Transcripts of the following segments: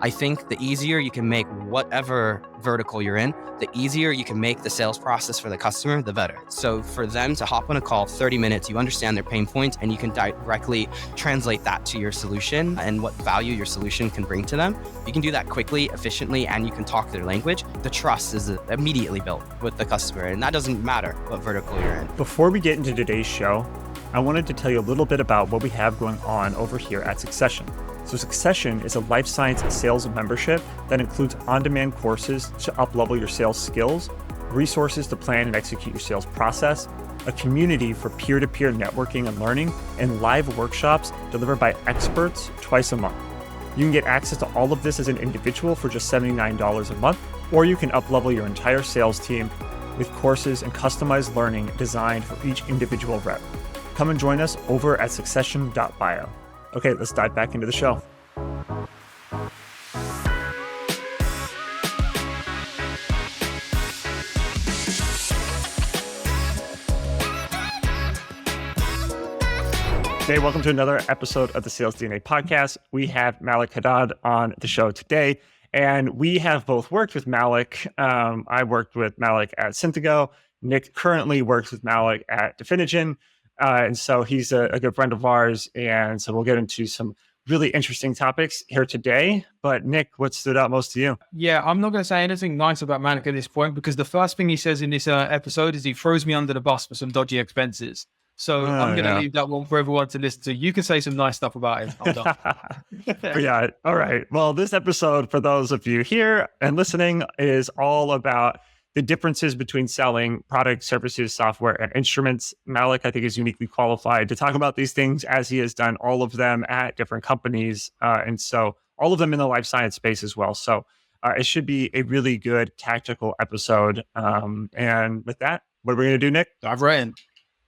I think the easier you can make whatever vertical you're in, the easier you can make the sales process for the customer, the better. So for them to hop on a call, 30 minutes, you understand their pain points and you can directly translate that to your solution and what value your solution can bring to them. You can do that quickly, efficiently, and you can talk their language. The trust is immediately built with the customer, and that doesn't matter what vertical you're in. Before we get into today's show, I wanted to tell you a little bit about what we have going on over here at Succession. So Succession is a life science sales membership that includes on-demand courses to up-level your sales skills, resources to plan and execute your sales process, a community for peer-to-peer networking and learning, and live workshops delivered by experts twice a month. You can get access to all of this as an individual for just $79 a month, or you can up-level your entire sales team with courses and customized learning designed for each individual rep. Come and join us over at succession.bio. Okay, let's dive back into the show. Hey, welcome to another episode of the Sales DNA podcast. We have Malek Haddad on the show today, and we have both worked with Malek. I worked with Malek at Synthego. Nick currently works with Malek at Definigen. And so he's a good friend of ours. And so we'll get into some really interesting topics here today. But Nick, what stood out most to you? Yeah, I'm not going to say anything nice about Malek at this point, because the first thing he says in this episode is he throws me under the bus for some dodgy expenses. So I'm going to leave that one for everyone to listen to. You can say some nice stuff about him. I'm done. Yeah. All right. Well, this episode, for those of you here and listening, is all about the differences between selling products, services, software, and instruments. Malek, I think, is uniquely qualified to talk about these things, as he has done all of them at different companies. And so all of them in the life science space as well. So it should be a really good tactical episode. And with that, what are we going to do, Nick? I've written.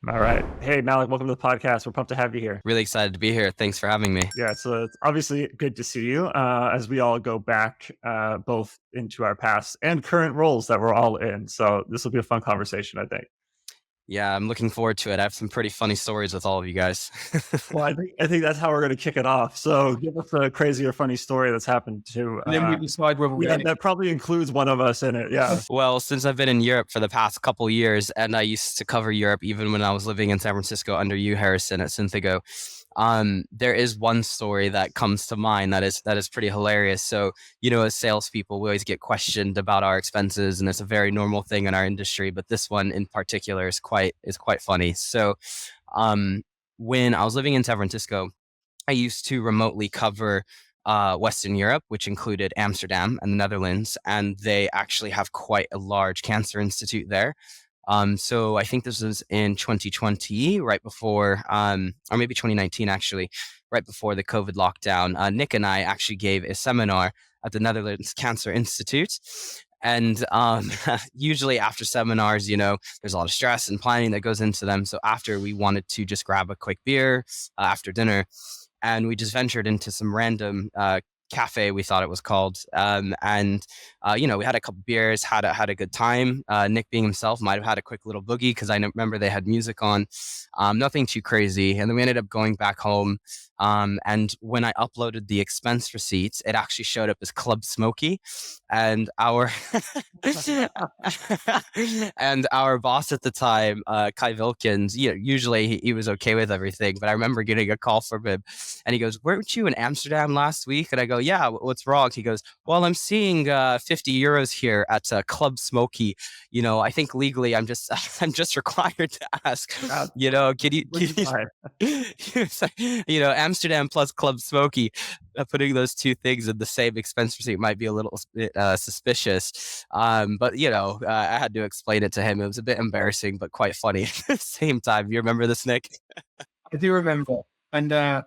All right. Hey, Malek, welcome to the podcast. We're pumped to have you here. Really excited to be here. Thanks for having me. Yeah, so it's obviously good to see you as we all go back both into our past and current roles that we're all in. So this will be a fun conversation, I think. Yeah, I'm looking forward to it. I have some pretty funny stories with all of you guys. Well, I think that's how we're going to kick it off. So give us a crazy or funny story that's happened to. And then we decide whether we're that probably includes one of us in it. Yeah. Well, since I've been in Europe for the past couple years, and I used to cover Europe even when I was living in San Francisco under you, Harrison, at Synthego. There is one story that comes to mind that is pretty hilarious. So, as salespeople, we always get questioned about our expenses, and it's a very normal thing in our industry. But this one in particular is quite funny. So, when I was living in San Francisco, I used to remotely cover Western Europe, which included Amsterdam and the Netherlands, and they actually have quite a large cancer institute there. So I think this was in 2020, right before, or maybe 2019, actually, right before the COVID lockdown. Nick and I actually gave a seminar at the Netherlands Cancer Institute. And usually after seminars, there's a lot of stress and planning that goes into them. So after, we wanted to just grab a quick beer after dinner, and we just ventured into some random cafe, we thought it was called, and we had a couple beers, had a good time. Nick, being himself, might have had a quick little boogie, because I remember they had music on, nothing too crazy. And then we ended up going back home, and when I uploaded the expense receipts, it actually showed up as Club Smoky, and our and our boss at the time, Kai Vilkins, usually he was okay with everything, but I remember getting a call from him, and he goes, "Weren't you in Amsterdam last week?" And I go, "Yeah, what's wrong?" He goes, "Well, I'm seeing 50 euros here at Club Smoky. I think legally I'm just required to ask, can you Amsterdam plus Club Smoky, putting those two things in the same expense receipt might be a little bit suspicious." But I had to explain it to him. It was a bit embarrassing, but quite funny at the same time. You remember this, Nick? I do remember. And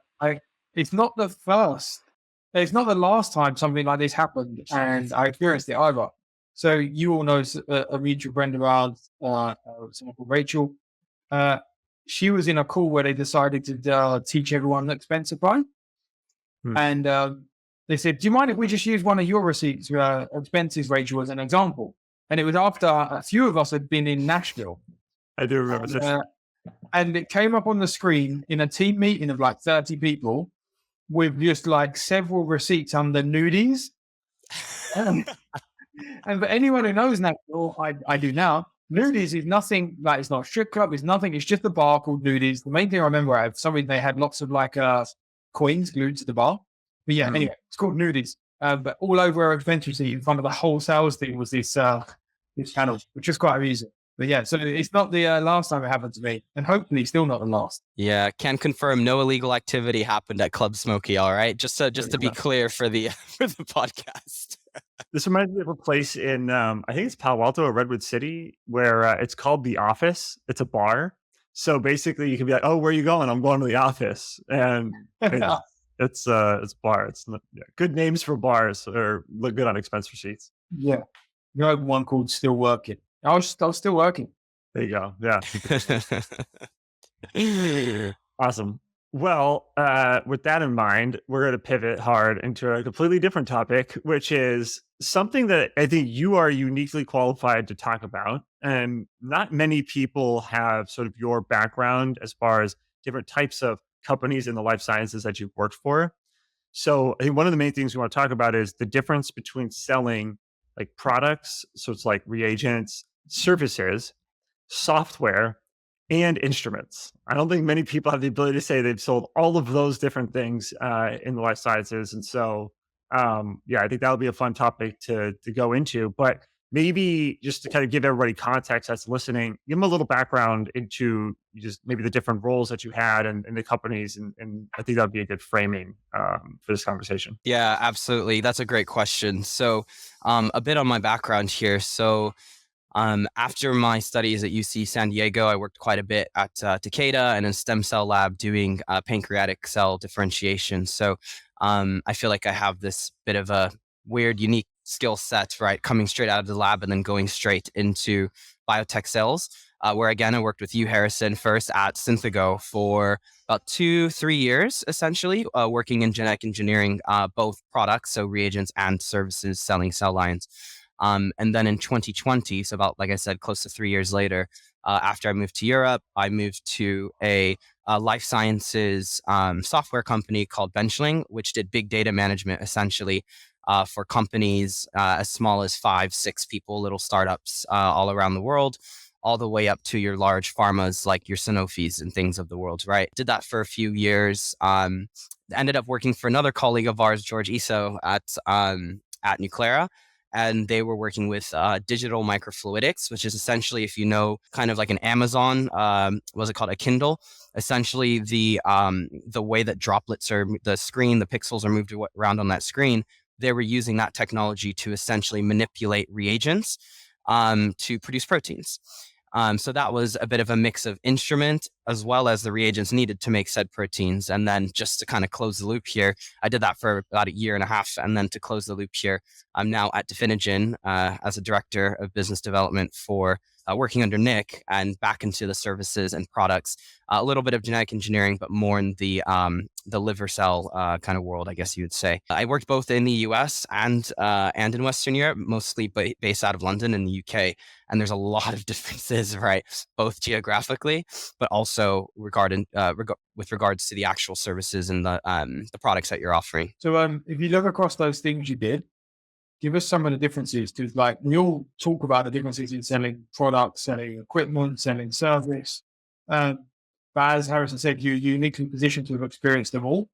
it's not the first. It's not the last time something like this happened, and I experienced it either. So you all know a mutual friend of ours, someone called Rachel. She was in a call where they decided to teach everyone Expensify. And they said, "Do you mind if we just use one of your receipts, expenses, Rachel, as an example?" And it was after a few of us had been in Nashville. I do remember this. And it came up on the screen in a team meeting of like 30 people, with just like several receipts under nudies, Um, and for anyone who knows now, or I do now, Nudies is nothing like it's not a strip club, it's nothing, it's just a bar called Nudies. The main thing I remember, I have something they had lots of like coins glued to the bar. But yeah, anyway, it's called Nudies. But all over our adventure seat in front of the whole sales team was this panel, which is quite amusing. But yeah, so it's not the last time it happened to me, and hopefully still not the last. Yeah, can confirm no illegal activity happened at Club Smoky. All right, just to be clear for the for the podcast. This reminds me of a place in, I think it's Palo Alto or Redwood City, where it's called The Office. It's a bar. So basically, you can be like, "Oh, where are you going? I'm going to the office," and it's a bar. It's not, yeah, good names for bars or look good on expense receipts. Yeah, you know, one called Still Working. I was still working. There you go. Yeah. Awesome. Well, with that in mind, we're going to pivot hard into a completely different topic, which is something that I think you are uniquely qualified to talk about. And not many people have sort of your background as far as different types of companies in the life sciences that you've worked for. So I think one of the main things we want to talk about is the difference between selling like products. So it's like reagents, services, software, and instruments. I don't think many people have the ability to say they've sold all of those different things in the life sciences. And so, yeah, I think that would be a fun topic to go into. But maybe just to kind of give everybody context that's listening, give them a little background into just maybe the different roles that you had and the companies. And I think that would be a good framing for this conversation. Yeah, absolutely. That's a great question. So, a bit on my background here. So, after my studies at UC San Diego, I worked quite a bit at Takeda and a stem cell lab doing pancreatic cell differentiation. So I feel like I have this bit of a weird, unique skill set, right? Coming straight out of the lab and then going straight into biotech sales, where again, I worked with you, Harrison, first at Synthigo for about 2-3 years, essentially, working in genetic engineering, both products, so reagents and services, selling cell lines. And then in 2020, so about, like I said, close to 3 years later, after I moved to Europe, I moved to a life sciences software company called Benchling, which did big data management essentially for companies as small as 5-6 people, little startups all around the world, all the way up to your large pharmas like your Sanofis and things of the world, right? Did that for a few years. Ended up working for another colleague of ours, George Iso, at Nuclera. And they were working with digital microfluidics, which is essentially, if you know, kind of like an Amazon, what's it called, a Kindle. Essentially, the way that droplets are, the pixels are moved around on that screen. They were using that technology to essentially manipulate reagents to produce proteins. So that was a bit of a mix of instrument as well as the reagents needed to make said proteins. And then just to kind of close the loop here, I did that for about 1.5 years. And then to close the loop here, I'm now at Definigen as a director of business development for working under Nick and back into the services and products, a little bit of genetic engineering, but more in the liver cell kind of world, I guess you would say. I worked both in the US and in Western Europe, mostly based out of London in the UK. And there's a lot of differences, right? Both geographically, but also with regards to the actual services and the products that you're offering. So if you look across those things you did, give us some of the differences. Because like we all talk about the differences in selling products, selling equipment, selling service. But as Harrison said, you're uniquely positioned to have experienced them all.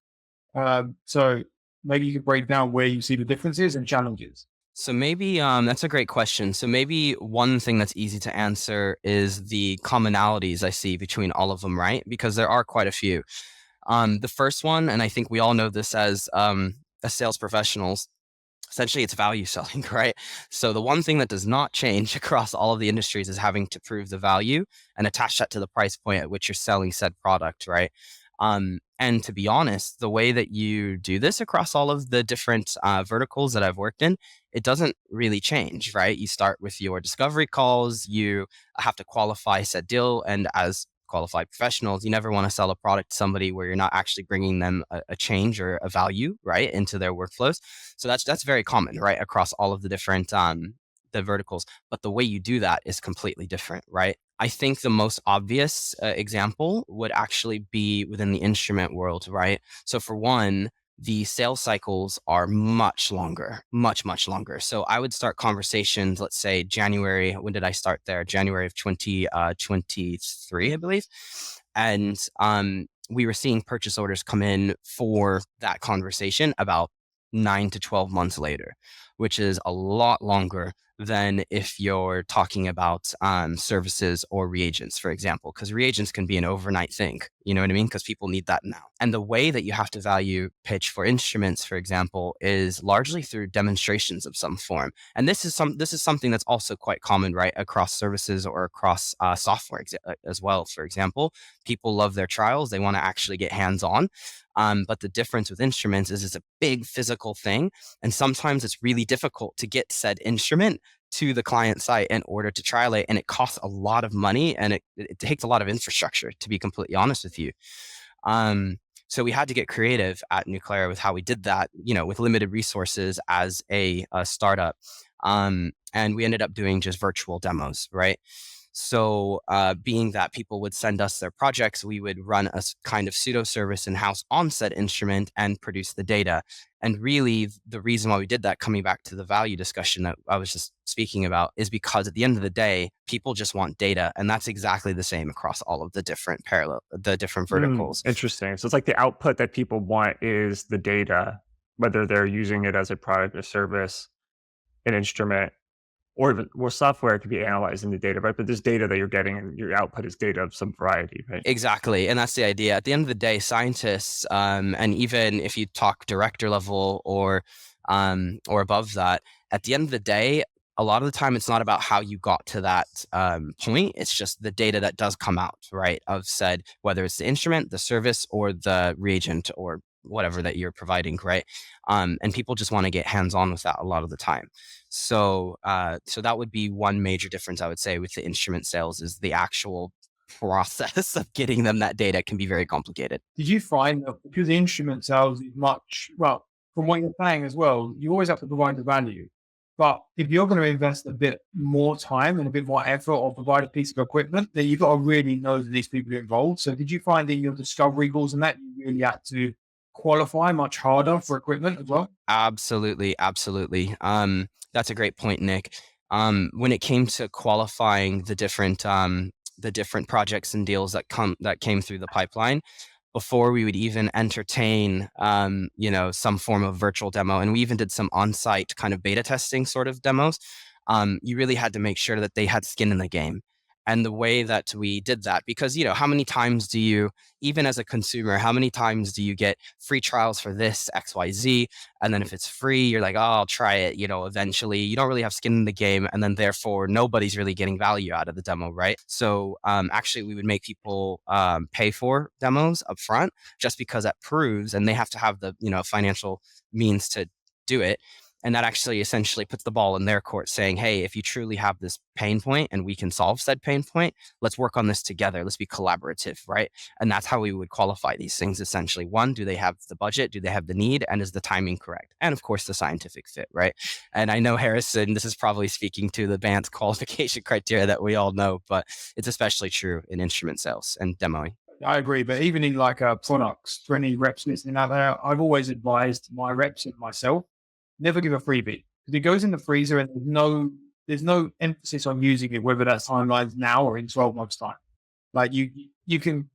So maybe you could break down where you see the differences and challenges. So maybe that's a great question. So maybe one thing that's easy to answer is the commonalities I see between all of them, right? Because there are quite a few. The first one, and I think we all know this as sales professionals, essentially it's value selling, right? So the one thing that does not change across all of the industries is having to prove the value and attach that to the price point at which you're selling said product, right? And to be honest, the way that you do this across all of the different verticals that I've worked in, it doesn't really change, right? You start with your discovery calls, you have to qualify said deal, and as qualified professionals, you never want to sell a product to somebody where you're not actually bringing them a change or a value, right, into their workflows. So that's very common, right, across all of the different the verticals. But the way you do that is completely different, right? I think the most obvious example would actually be within the instrument world, right? So for one, the sales cycles are much longer, much longer. So I would start conversations, let's say January. When did I start there? January of 2023, I believe. And we were seeing purchase orders come in for that conversation about 9 to 12 months later, which is a lot longer than if you're talking about services or reagents, for example, because reagents can be an overnight thing. You know what I mean? Because people need that now. And the way that you have to value pitch for instruments, for example, is largely through demonstrations of some form. And this is something that's also quite common, right, across services or across software as well. For example, people love their trials; they want to actually get hands-on. But the difference with instruments is it's a big physical thing, and sometimes it's really difficult to get said instrument to the client site in order to trial it, and it costs a lot of money, and it takes a lot of infrastructure, to be completely honest with you. So we had to get creative at Nuclear with how we did that, with limited resources as a startup. And we ended up doing just virtual demos, right? So being that people would send us their projects, we would run a kind of pseudo service in-house on said instrument and produce the data. And really, the reason why we did that, coming back to the value discussion that I was just speaking about, is because at the end of the day, people just want data. And that's exactly the same across all of the different verticals. Interesting. So it's like the output that people want is the data, whether they're using it as a product or service, an instrument, or even more software could be analyzing the data, right? But there's data that you're getting, and your output is data of some variety, right? Exactly. And that's the idea. At the end of the day, scientists, and even if you talk director level or above that, at the end of the day, a lot of the time it's not about how you got to that point. It's just the data that does come out, right? Of said, whether it's the instrument, the service, or the reagent, or whatever that you're providing, right? And people just want to get hands-on with that a lot of the time. So that would be one major difference, I would say, with the instrument sales, is the actual process of getting them that data can be very complicated. Did you find that because the instrument sales is well, from what you're saying as well, you always have to provide the value. But if you're going to invest a bit more time and a bit more effort or provide a piece of equipment, then you've got to really know that these people are involved. So did you find that your discovery calls and that you really had to qualify much harder for equipment as well? Absolutely. That's a great point, Nick. When it came to qualifying the different projects and deals that came through the pipeline, before we would even entertain, some form of virtual demo, and we even did some on-site kind of beta testing sort of demos, you really had to make sure that they had skin in the game. And the way that we did that, because, how many times do you, even as a consumer, how many times do you get free trials for this XYZ? And then if it's free, you're like, oh, I'll try it, eventually. You don't really have skin in the game. And then therefore, nobody's really getting value out of the demo, right? So actually, we would make people pay for demos up front, just because that proves, and they have to have the, financial means to do it. And that actually essentially puts the ball in their court, saying, hey, if you truly have this pain point and we can solve said pain point, let's work on this together. Let's be collaborative, right? And that's how we would qualify these things, essentially. One, do they have the budget? Do they have the need? And is the timing correct? And of course, the scientific fit, right? And I know, Harrison, this is probably speaking to the advanced qualification criteria that we all know, but it's especially true in instrument sales and demoing. I agree. But even in products, for any reps listening out there, I've always advised my reps and myself, never give a freebie, because it goes in the freezer and there's no emphasis on using it, whether that's timelines now or in 12 months time. Like you can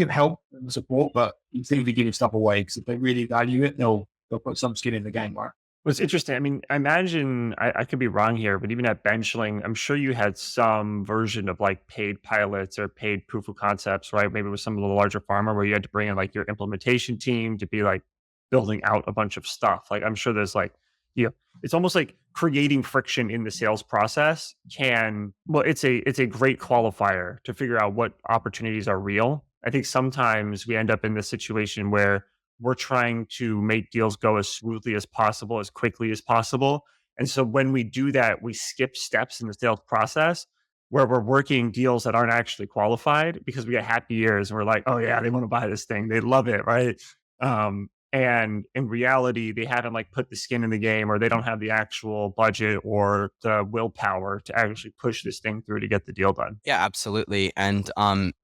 help and support, but you simply give your stuff away, because if they really value it, they'll put some skin in the game, right? Well, it's interesting. I mean, I imagine, I could be wrong here, but even at Benchling, I'm sure you had some version of like paid pilots or paid proof of concepts, right? Maybe with some of the larger pharma where you had to bring in like your implementation team to be like building out a bunch of stuff. Like, I'm sure there's like, it's almost like creating friction in the sales process it's a great qualifier to figure out what opportunities are real. I think sometimes we end up in this situation where we're trying to make deals go as smoothly as possible, as quickly as possible. And so when we do that, we skip steps in the sales process where we're working deals that aren't actually qualified, because we get happy ears and we're like, oh yeah, they want to buy this thing. They love it, right? And in reality, they haven't like put the skin in the game, or they don't have the actual budget or the willpower to actually push this thing through to get the deal done. Yeah, absolutely. And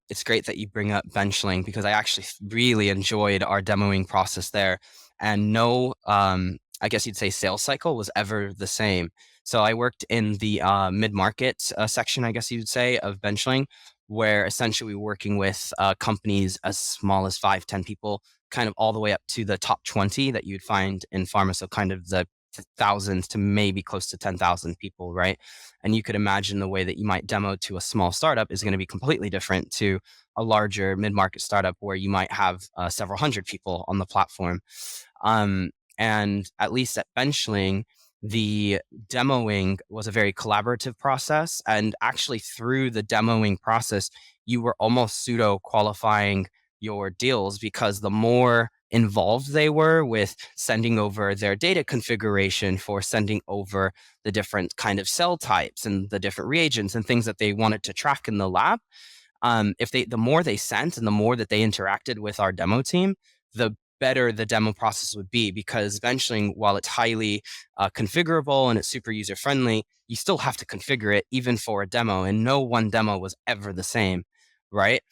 it's great that you bring up Benchling, because I actually really enjoyed our demoing process there. and no, I guess you'd say sales cycle was ever the same. So I worked in the mid-market section, I guess you'd say, of Benchling, where essentially we're working with companies as small as 5, 10 people, kind of all the way up to the top 20 that you'd find in pharma. So kind of the thousands to maybe close to 10,000 people, right? And you could imagine the way that you might demo to a small startup is going to be completely different to a larger mid-market startup where you might have several hundred people on the platform. And at least at Benchling, the demoing was a very collaborative process. And actually through the demoing process, you were almost pseudo qualifying your deals because the more involved they were with sending over their data configuration for sending over the different kind of cell types and the different reagents and things that they wanted to track in the lab, the more they sent and the more that they interacted with our demo team, the better the demo process would be, because Benchling, while it's highly configurable and it's super user friendly, you still have to configure it even for a demo, and no one demo was ever the same, right?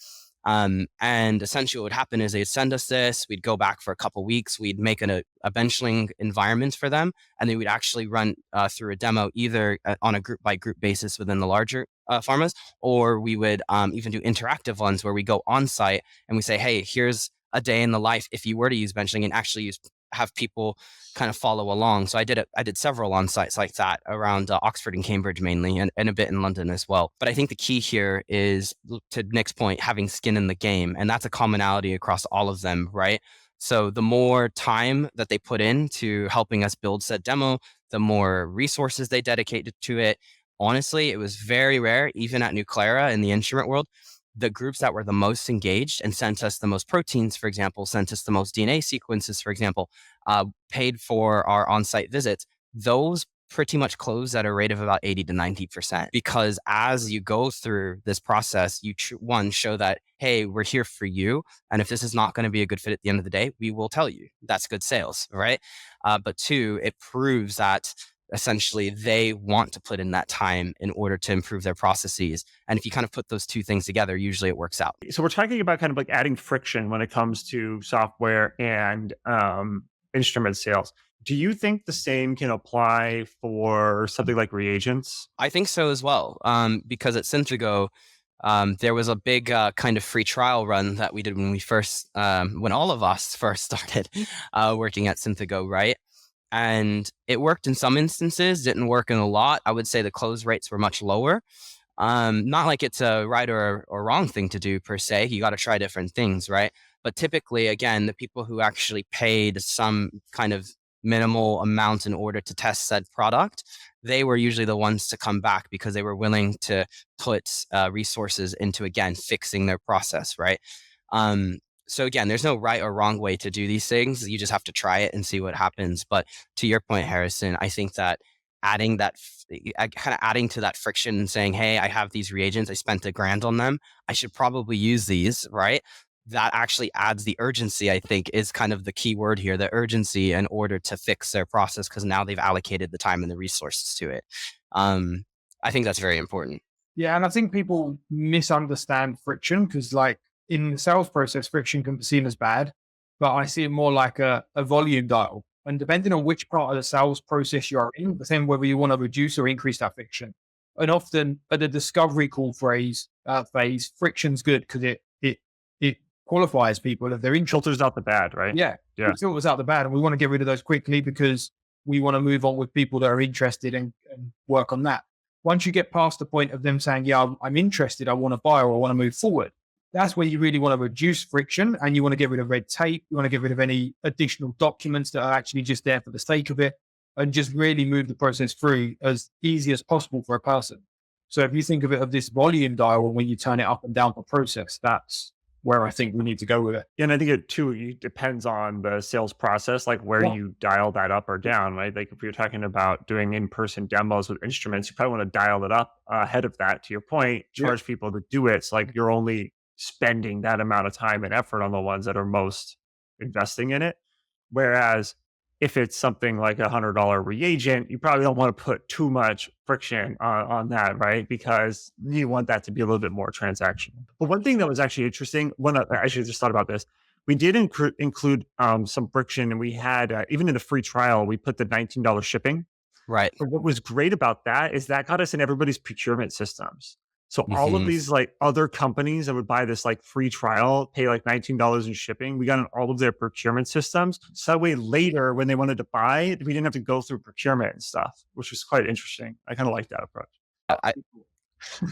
And essentially what would happen is they'd send us this, we'd go back for a couple weeks, we'd make a Benchling environment for them, and they would actually run through a demo either on a group by group basis within the larger pharmas, or we would even do interactive ones where we go on site and we say, hey, here's a day in the life if you were to use Benchling, and actually have people kind of follow along. So I did several on sites like that around Oxford and Cambridge mainly, and a bit in London as well. But I think the key here is, to Nick's point, having skin in the game, and that's a commonality across all of them, right? So the more time that they put into helping us build said demo, the more resources they dedicated to it. Honestly, it was very rare, even at Nuclera in the instrument world, the groups that were the most engaged and sent us the most proteins, for example, sent us the most DNA sequences, for example, paid for our on-site visits, those pretty much close at a rate of about 80 to 90%. Because as you go through this process, you one, show that, hey, we're here for you. And if this is not going to be a good fit at the end of the day, we will tell you. That's good sales, right? But two, it proves that essentially they want to put in that time in order to improve their processes. And if you kind of put those two things together, usually it works out. So we're talking about kind of like adding friction when it comes to software and instrument sales. Do you think the same can apply for something like reagents? I think so as well, because at Synthego, there was a big kind of free trial run that we did when all of us first started working at Synthego, right? And it worked in some instances, didn't work in a lot. I would say the close rates were much lower. Not like it's a right or wrong thing to do per se. You got to try different things, right? But typically, again, the people who actually paid some kind of minimal amount in order to test said product, they were usually the ones to come back because they were willing to put resources into, again, fixing their process, right? So again, there's no right or wrong way to do these things. You just have to try it and see what happens. But to your point, Harrison, I think that adding to that friction and saying, hey, I have these reagents, I spent $1,000 on them, I should probably use these, right? That actually adds the urgency, I think, is kind of the key word here, the urgency in order to fix their process, because now they've allocated the time and the resources to it. I think that's very important. Yeah, and I think people misunderstand friction because, like, in the sales process, friction can be seen as bad, but I see it more like a volume dial. And depending on which part of the sales process you're in, then whether you want to reduce or increase that friction. And often at the discovery call phase, friction's good because it qualifies people if they're interested. Filters out the bad, right? Yeah. It filters out the bad, and we want to get rid of those quickly because we want to move on with people that are interested and work on that. Once you get past the point of them saying, yeah, I'm interested, I want to buy or I want to move forward, that's where you really want to reduce friction, and you want to get rid of red tape. You want to get rid of any additional documents that are actually just there for the sake of it, and just really move the process through as easy as possible for a person. So if you think of it of this volume dial, when you turn it up and down for process, that's where I think we need to go with it. And I think it depends on the sales process, like where you dial that up or down, right? Like if you're talking about doing in-person demos with instruments, you probably want to dial it up ahead of that, to your point, charge people to do it. So like you're only spending that amount of time and effort on the ones that are most investing in it. Whereas if it's something like $100 reagent, you probably don't want to put too much friction on that, right? Because you want that to be a little bit more transactional. But one thing that was actually interesting, I actually just thought about this. We did include some friction, and we had even in the free trial, we put the $19 shipping. Right. But what was great about that is that got us in everybody's procurement systems. So all of Hmm. these like other companies that would buy this like free trial, pay like $19 in shipping, we got in all of their procurement systems. So that way later when they wanted to buy it, we didn't have to go through procurement and stuff, which was quite interesting. I kind of like that approach. I,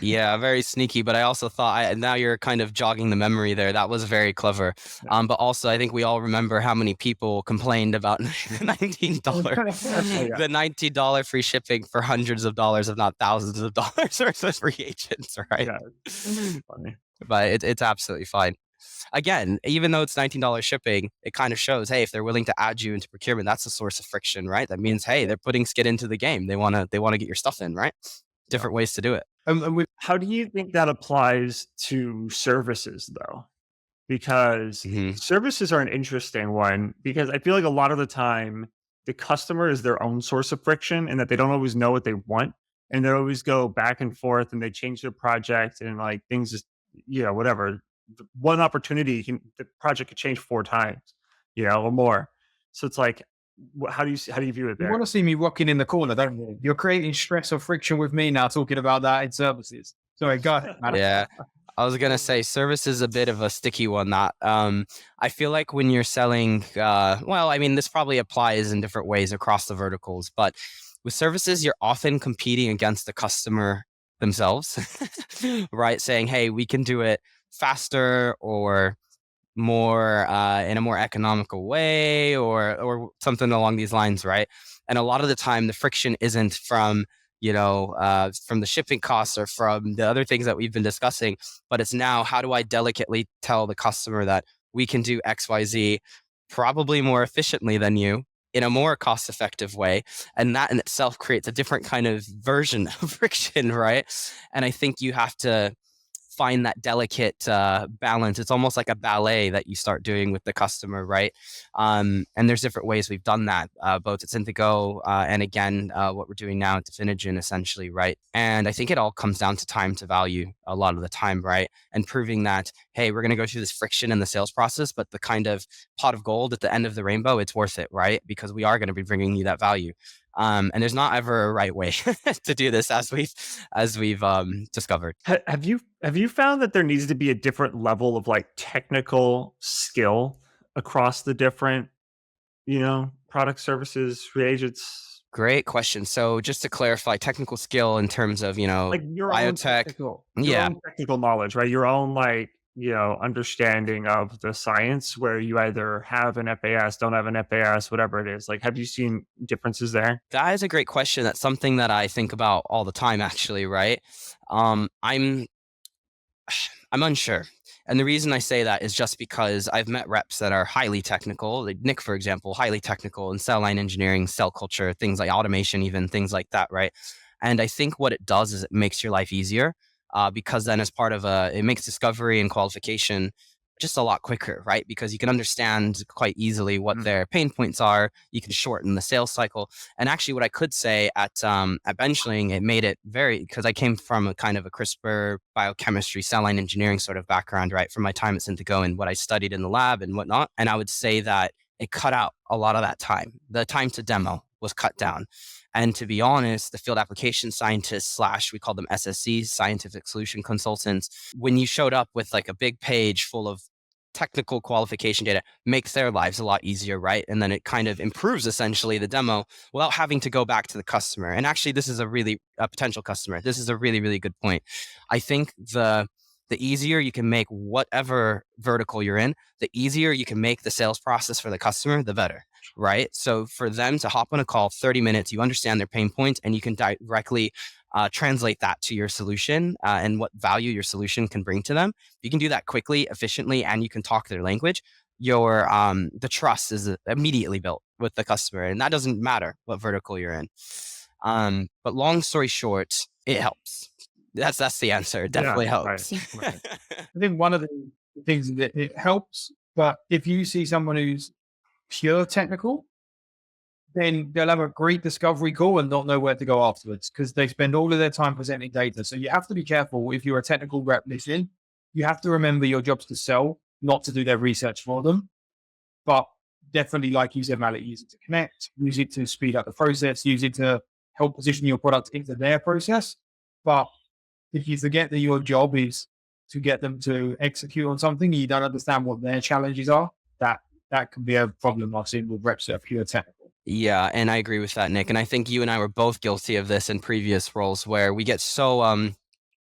Yeah, very sneaky, but I also thought now you're kind of jogging the memory there. That was very clever. Yeah. But also I think we all remember how many people complained about the $19 Yeah. the $19 free shipping for hundreds of dollars, if not thousands of dollars worth of free agents, right? Yeah. It's funny. But it's absolutely fine. Again, even though it's $19 shipping, it kind of shows, hey, if they're willing to add you into procurement, that's a source of friction, right? That means, hey, they're putting skid into the game. They wanna get your stuff in, right? Different ways to do it. And with How do you think that applies to services though? Because Hmm. services are an interesting one because I feel like a lot of the time the customer is their own source of friction and that they don't always know what they want and they always go back and forth and they change their project and like things just whatever. One opportunity the project could change 4 times, or more. So it's like how do you view it You there? want to see me rocking in the corner, don't you? You're creating stress or friction with me now, talking about that in services. Sorry, go ahead, Malek. Yeah. I was gonna say service is a bit of a sticky one. That I feel like when you're selling, well, I mean, this probably applies in different ways across the verticals, but with services, you're often competing against the customer themselves, right? Saying, hey, we can do it faster or more in a more economical way or something along these lines, right? And a lot of the time the friction isn't from from the shipping costs or from the other things that we've been discussing, but it's now how do I delicately tell the customer that we can do XYZ probably more efficiently than you in a more cost effective way, and that in itself creates a different kind of version of friction, right? And I think you have to find that delicate balance. It's almost like a ballet that you start doing with the customer, right? And there's different ways we've done that, both at Synthego and again, what we're doing now at Definigen, essentially, right? And I think it all comes down to time to value a lot of the time, right? And proving that, hey, we're going to go through this friction in the sales process, but the kind of pot of gold at the end of the rainbow, it's worth it, right? Because we are going to be bringing you that value. And there's not ever a right way to do this, as we've discovered. Have you found that there needs to be a different level of like technical skill across the different, product services, reagents, Great question. So just to clarify, technical skill in terms of, like your own biotech. technical, Yeah, technical knowledge, right? Your own like, understanding of the science where you either have an FAS, don't have an FAS, whatever it is. Like, have you seen differences there? that is a great question. That's something that I think about all the time, actually, right? I'm unsure. And the reason I say that is just because I've met reps that are highly technical, like Nick, for example, highly technical in cell line engineering, cell culture, things like automation, even things like that, right? And I think what it does is it makes your life easier because then as part of it makes discovery and qualification just a lot quicker, right? Because you can understand quite easily what their pain points are. You can shorten the sales cycle. And actually, what I could say at Benchling, it made it very, because I came from a kind of a CRISPR biochemistry, cell line engineering sort of background, right? From my time at Synthego and what I studied in the lab and whatnot. And I would say that it cut out a lot of that time. The time to demo was cut down. And to be honest, the field application scientists / we call them SSCs, scientific solution consultants, when you showed up with like a big page full of technical qualification data, makes their lives a lot easier, right? And then it kind of improves essentially the demo without having to go back to the customer. And actually, this is a potential customer. This is a really, really good point. I think the easier you can make whatever vertical you're in, the easier you can make the sales process for the customer, the better, right? So for them to hop on a call, 30 minutes, you understand their pain points and you can directly translate that to your solution and what value your solution can bring to them. You can do that quickly, efficiently, and you can talk their language. The trust is immediately built with the customer, and that doesn't matter what vertical you're in. But long story short, it helps. That's the answer. It definitely helps. Right. I think one of the things that it helps, but if you see someone who's pure technical, then they'll have a great discovery call and not know where to go afterwards because they spend all of their time presenting data. So you have to be careful if you're a technical rep listening. You have to remember your job's to sell, not to do their research for them. But definitely, like you said, Malek, use it to connect, use it to speed up the process, use it to help position your product into their process. But if you forget that your job is to get them to execute on something, you don't understand what their challenges are, that can be a problem I've seen with reps that are pure technical. Yeah, and I agree with that, Nick. And I think you and I were both guilty of this in previous roles where we get so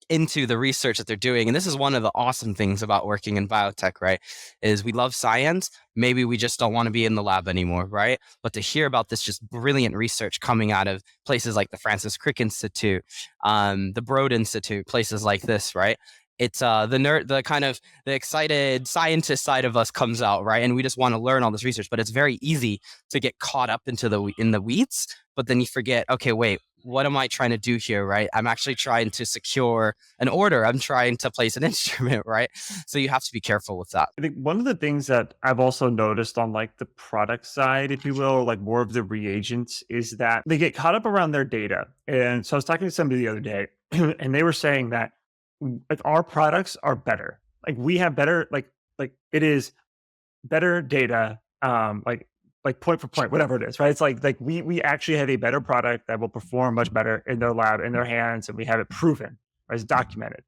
into the research that they're doing. And this is one of the awesome things about working in biotech, right? Is we love science. Maybe we just don't want to be in the lab anymore, right? But to hear about this just brilliant research coming out of places like the Francis Crick Institute, the Broad Institute, places like this, right? It's the kind of the excited scientist side of us comes out, right? And we just want to learn all this research, but it's very easy to get caught up in the weeds. But then you forget, okay, wait, what am I trying to do here, right? I'm actually trying to secure an order. I'm trying to place an instrument, right? So you have to be careful with that. I think one of the things that I've also noticed on like the product side, if you will, like more of the reagents, is that they get caught up around their data. And so I was talking to somebody the other day, and they were saying that like our products are better. Like we have better, like it is better data, like point for point, whatever it is, right? It's like we actually have a better product that will perform much better in their lab, in their hands, and we have it proven, right? It's documented.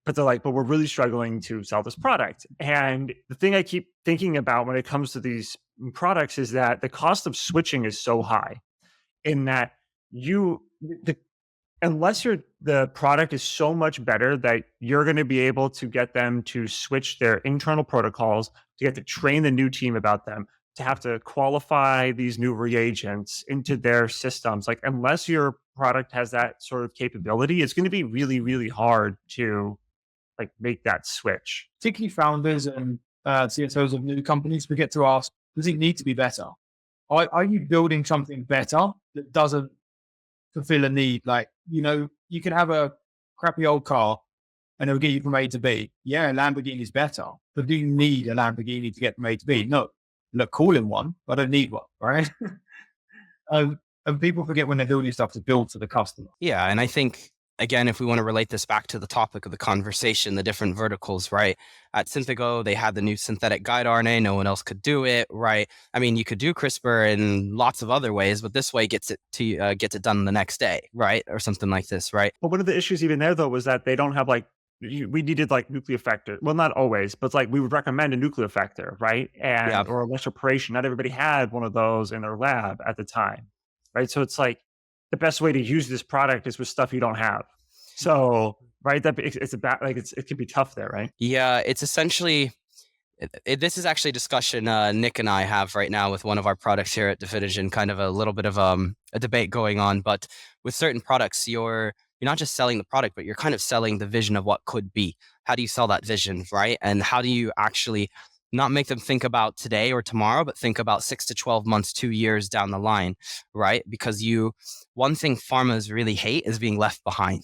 But they're like, but we're really struggling to sell this product. And the thing I keep thinking about when it comes to these products is that the cost of switching is so high in that the unless the product is so much better that you're going to be able to get them to switch their internal protocols, to get to train the new team about them, to have to qualify these new reagents into their systems. Like unless your product has that sort of capability, it's going to be really, really hard to like make that switch. Particularly founders and CSOs of new companies forget to ask, does it need to be better? Are you building something better that doesn't fulfill a need? Like, you can have a crappy old car and it'll get you from A to B. Yeah, a Lamborghini is better, but do you need a Lamborghini to get from A to B? No. Look cool in one, but I don't need one, right? And people forget when they're building stuff to build for the customer. Yeah, and I think again, if we want to relate this back to the topic of the conversation, the different verticals, right? At Synthigo, they had the new synthetic guide RNA. No one else could do it, right? I mean, you could do CRISPR in lots of other ways, but this way gets it done the next day, right? Or something like this, right? But one of the issues even there, though, was that they don't have like, we needed like nucleofector. Well, not always, but like we would recommend a nucleofector, right? And or electroporation. Not everybody had one of those in their lab at the time, right? So it's like the best way to use this product is with stuff you don't have. So, right, that it's about like it can be tough there, right? Yeah, it's essentially. This is actually a discussion Nick and I have right now with one of our products here at Definition, kind of a little bit of a debate going on. But with certain products, you're not just selling the product, but you're kind of selling the vision of what could be. How do you sell that vision, right? And how do you actually not make them think about today or tomorrow, but think about 6 to 12 months, 2 years down the line, right? Because one thing pharmas really hate is being left behind,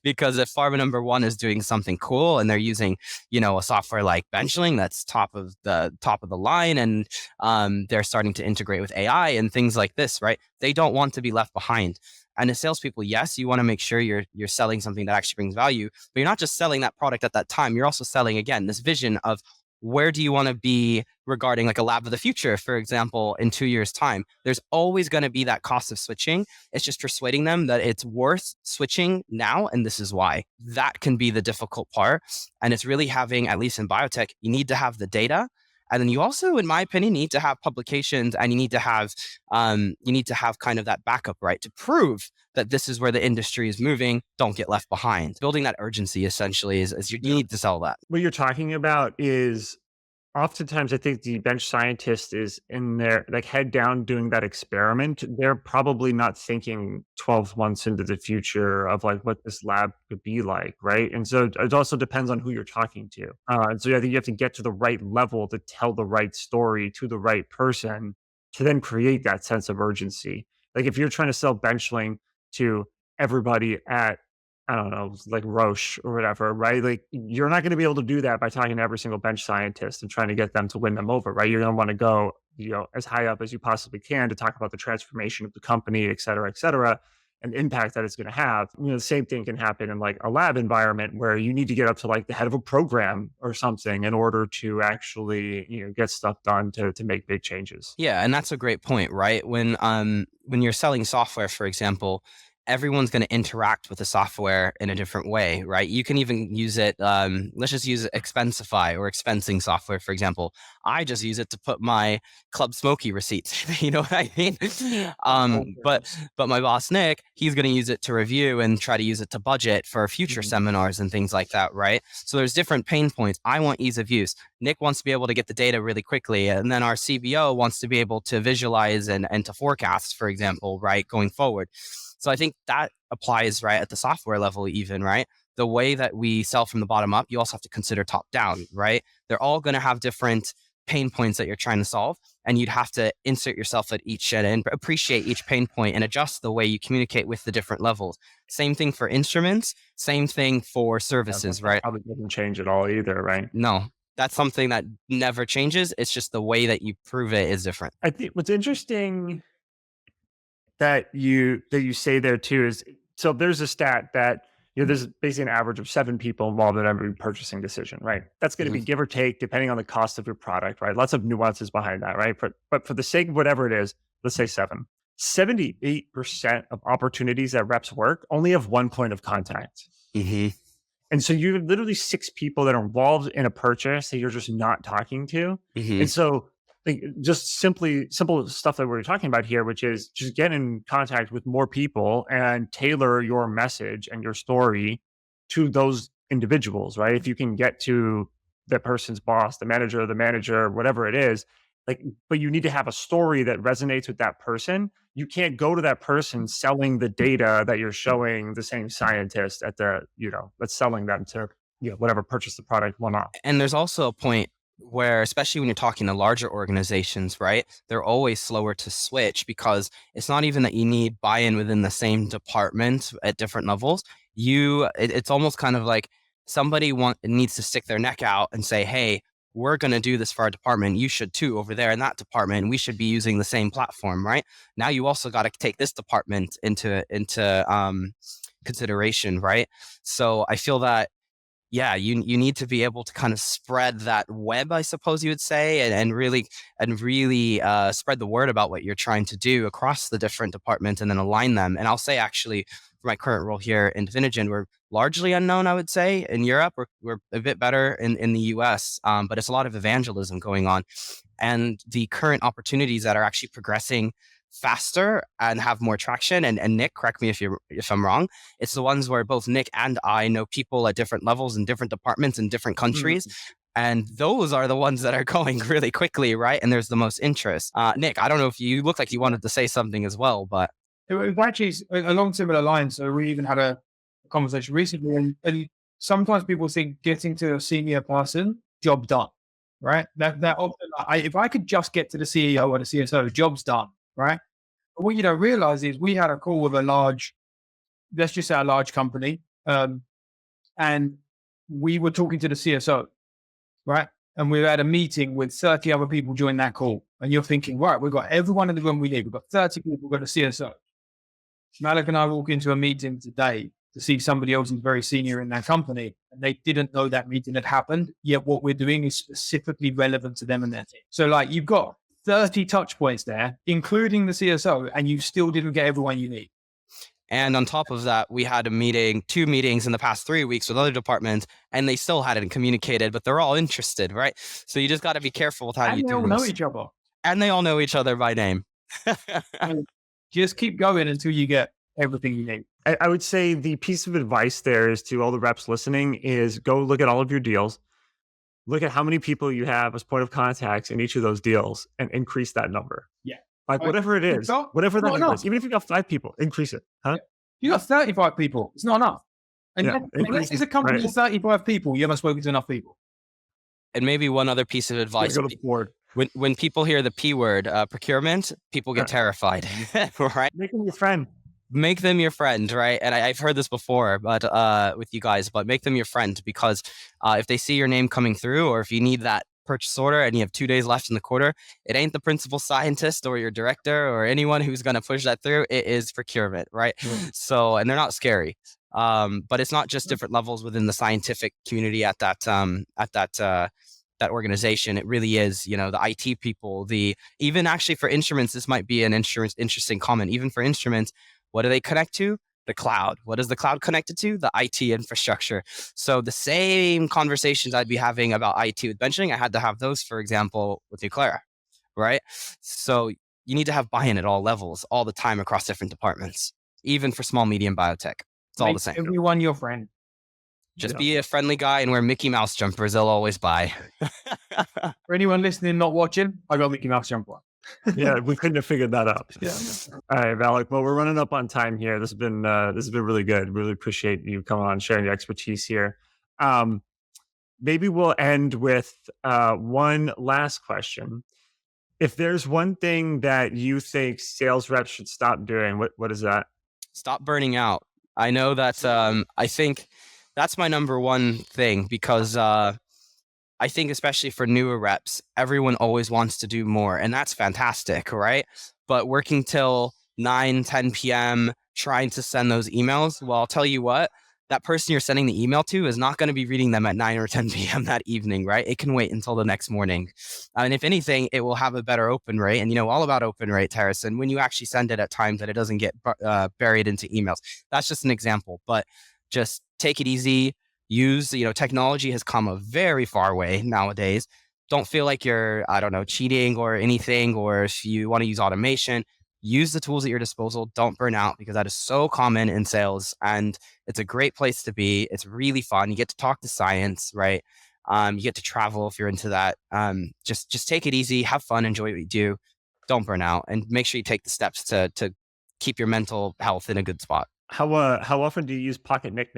because if pharma number one is doing something cool and they're using, a software like Benchling that's top of the line, and they're starting to integrate with AI and things like this, right? They don't want to be left behind. And as salespeople, yes, you want to make sure you're selling something that actually brings value, but you're not just selling that product at that time. You're also selling, again, this vision of where do you want to be regarding like a lab of the future, for example, in 2 years' time. There's always going to be that cost of switching. It's just persuading them that it's worth switching now, and this is why. That can be the difficult part. And it's really having, at least in biotech, you need to have the data. And then you also, in my opinion, need to have publications, and you need to have kind of that backup, right, to prove that this is where the industry is moving. Don't get left behind. Building that urgency essentially is you need to sell that. What you're talking about is oftentimes I think the bench scientist is in there, like head down doing that experiment. They're probably not thinking 12 months into the future of like what this lab could be like, right? And so it also depends on who you're talking to. And so I think you have to get to the right level to tell the right story to the right person to then create that sense of urgency. Like if you're trying to sell Benchling to everybody at, I don't know, like Roche or whatever, right? Like you're not going to be able to do that by talking to every single bench scientist and trying to get them to win them over, right? You're going to want to go, as high up as you possibly can to talk about the transformation of the company, et cetera, et cetera. and the impact that it's going to have. The same thing can happen in like a lab environment where you need to get up to like the head of a program or something in order to actually, get stuff done to make big changes. Yeah, and that's a great point, right? When you're selling software, for example, everyone's going to interact with the software in a different way, right? You can even use it. Let's just use Expensify or expensing software, for example. I just use it to put my Club Smoky receipts. You know what I mean? But my boss Nick, he's going to use it to review and try to use it to budget for future seminars and things like that, right? So there's different pain points. I want ease of use. Nick wants to be able to get the data really quickly, and then our CBO wants to be able to visualize and to forecast, for example, right, going forward. So I think that applies right at the software level, even, right? The way that we sell from the bottom up, you also have to consider top down, right? They're all going to have different pain points that you're trying to solve, and you'd have to insert yourself at each and appreciate each pain point and adjust the way you communicate with the different levels. Same thing for instruments, same thing for services, right? Probably doesn't change at all either, right? No, that's something that never changes. It's just the way that you prove it is different. I think what's interesting that you say there too is, so there's a stat that there's basically an average of 7 people involved in every purchasing decision, right? That's going to be give or take depending on the cost of your product, right? Lots of nuances behind that, right? But for the sake of whatever it is, let's say 7. 78% of opportunities that reps work only have one point of contact. And so you have literally 6 people that are involved in a purchase that you're just not talking to. And so like, just simple stuff that we're talking about here, which is just get in contact with more people and tailor your message and your story to those individuals, right? If you can get to the person's boss, the manager, whatever it is, like, but you need to have a story that resonates with that person. You can't go to that person selling the data that you're showing the same scientist at the, that's selling them to, whatever, purchase the product one-off. And there's also a point where, especially when you're talking to larger organizations, right, they're always slower to switch because it's not even that you need buy-in within the same department at different levels. It's almost kind of like somebody needs to stick their neck out and say, hey, we're going to do this for our department. You should too over there in that department. We should be using the same platform, right? Now you also got to take this department into consideration, right? So I feel that, yeah, you need to be able to kind of spread that web, I suppose you would say, and really spread the word about what you're trying to do across the different departments and then align them. And I'll say, actually, for my current role here in Divinogen, we're largely unknown, I would say. In Europe, we're a bit better in the US, but it's a lot of evangelism going on. And the current opportunities that are actually progressing faster and have more traction, and Nick, correct me if I'm wrong, it's the ones where both Nick and I know people at different levels in different departments in different countries. And those are the ones that are going really quickly, right? And there's the most interest. Nick, I don't know if you look like you wanted to say something as well, but it was actually along similar lines. So we even had a conversation recently, and sometimes people think getting to a senior person, job done, right? That often, if I could just get to the CEO or the CSO, job's done, right? But what you don't realize is we had a call with a large company, and we were talking to the CSO, right? And we had a meeting with 30 other people join that call. And you're thinking, right, we've got everyone in the room we need. We've got 30 people, we've got a CSO. Malek and I walk into a meeting today to see somebody else who's very senior in that company, and they didn't know that meeting had happened. Yet what we're doing is specifically relevant to them and their team. So like you've got 30 touch points there, including the CSO, and you still didn't get everyone you need. And on top of that, we had two meetings in the past 3 weeks with other departments, and they still hadn't communicated, but they're all interested, right? So you just got to be careful with how you do this. And they all know each other. And they all know each other by name. Just keep going until you get everything you need. I would say the piece of advice there is to all the reps listening is go look at all of your deals. Look at how many people you have as point of contacts in each of those deals and increase that number. Yeah. Like whatever it is, whatever that number is, even if you got 5 people, increase it. Huh? You got 35 people. It's not enough. And unless it's a company of 35 people, you haven't spoken to enough people. And maybe one other piece of advice. Go to the board. When people hear the P word, procurement, people get terrified, right? Make them your friend. Make them your friend, right? And I've heard this before, but with you guys, but make them your friend, because if they see your name coming through, or if you need that purchase order and you have 2 days left in the quarter, it ain't the principal scientist or your director or anyone who's going to push that through. It is procurement, right? So, and they're not scary. But it's not just different levels within the scientific community at that organization. It really is, the IT people, even actually for instruments, this might be an interesting comment. Even for instruments, what do they connect to? The cloud. What is the cloud connected to? The IT infrastructure. So the same conversations I'd be having about IT with benching, I had to have those, for example, with Nuclera, right? So you need to have buy-in at all levels, all the time across different departments, even for small, medium biotech. It's all the same. Everyone your friend. Just be a friendly guy and wear Mickey Mouse jumpers. They'll always buy. For anyone listening, not watching, I got a Mickey Mouse jumper. Yeah, we couldn't have figured that out. Yeah. All right, Malek. Well, we're running up on time here. This has been really good. Really appreciate you coming on and sharing your expertise here. Maybe we'll end with one last question. If there's one thing that you think sales reps should stop doing, what is that? Stop burning out. I know that I think that's my number one thing, because I think especially for newer reps, everyone always wants to do more, and that's fantastic, right? But working till 9, 10 p.m., trying to send those emails, well, I'll tell you what, that person you're sending the email to is not going to be reading them at 9 or 10 p.m. that evening, right? It can wait until the next morning. And if anything, it will have a better open rate. And you know all about open rate, Harrison, when you actually send it at times that it doesn't get buried into emails. That's just an example, but just take it easy. Use, technology has come a very far way nowadays. Don't feel like you're, cheating or anything, or if you want to use automation, use the tools at your disposal. Don't burn out, because that is so common in sales, and it's a great place to be. It's really fun. You get to talk to science, right? You get to travel if you're into that. Just take it easy, have fun, enjoy what you do. Don't burn out, and make sure you take the steps to keep your mental health in a good spot. How often do you use Pocket Nick?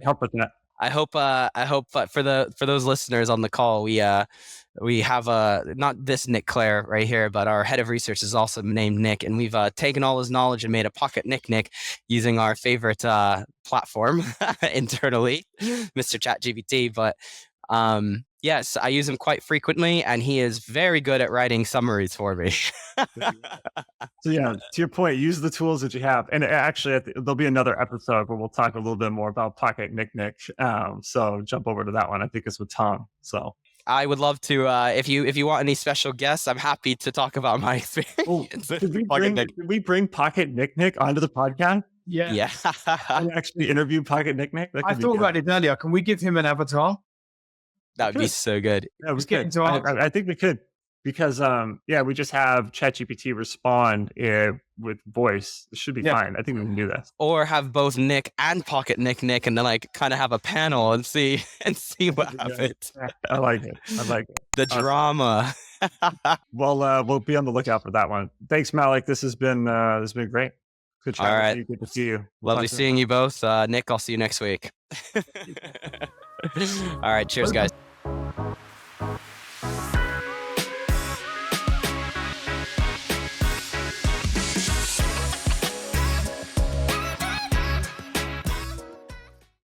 Help with that. I hope for those listeners on the call, we have not this Nick Clare right here, but our head of research is also named Nick, and we've taken all his knowledge and made a Pocket Nick using our favorite platform internally, Mr. ChatGPT. But yes, I use him quite frequently, and he is very good at writing summaries for me. So yeah, to your point, use the tools that you have. And actually, there'll be another episode where we'll talk a little bit more about Pocket Nick. So jump over to that one. I think it's with Tom. So I would love to. If you want any special guests, I'm happy to talk about my experience. Did we bring Pocket Nick onto the podcast? Yeah. And actually interview Pocket Nick? I thought about it earlier. Can we give him an avatar? That would be so good. Yeah, we could. I think we could. Because we just have ChatGPT respond with voice. It should be fine. I think we can do that. Or have both Nick and Pocket Nick, and then kind of have a panel and see what happens. I like it. The drama. Well, we'll be on the lookout for that one. Thanks, Malek. This has been great. Good chat. All right. Good to see you. Lovely seeing you both. Nick, I'll see you next week. All right. Cheers, guys.